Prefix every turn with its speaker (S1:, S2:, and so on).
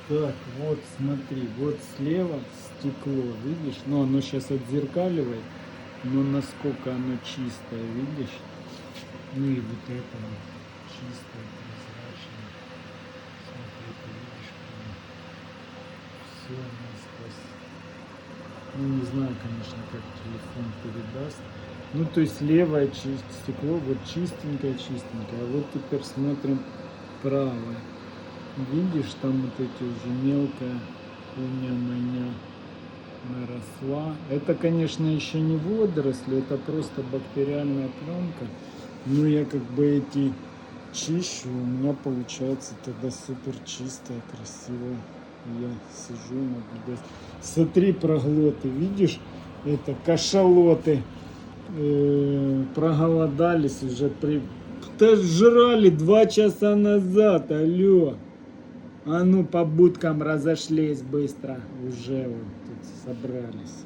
S1: Так, вот смотри, вот слева стекло, видишь? Ну, оно сейчас отзеркаливает, но насколько оно чистое, видишь? Ну и вот это вот чистое, прозрачное. Смотри, ты видишь, все насквозь. Ну, не знаю, конечно, как телефон передаст. Ну, то есть левое стекло вот чистенькое. А вот теперь смотрим правое. Видишь, там вот эти уже мелкая хуйня-майня наросла. Это, конечно, еще не водоросли, это просто бактериальная пленка. Но я как бы эти чищу, у меня получается тогда супер чистая, красивая. Я сижу, наблюдаю. Смотри, проглоты, видишь? Это кашалоты проголодались уже Да жрали 2 часа назад, алло. А ну по будкам разошлись быстро. Уже вот тут собрались.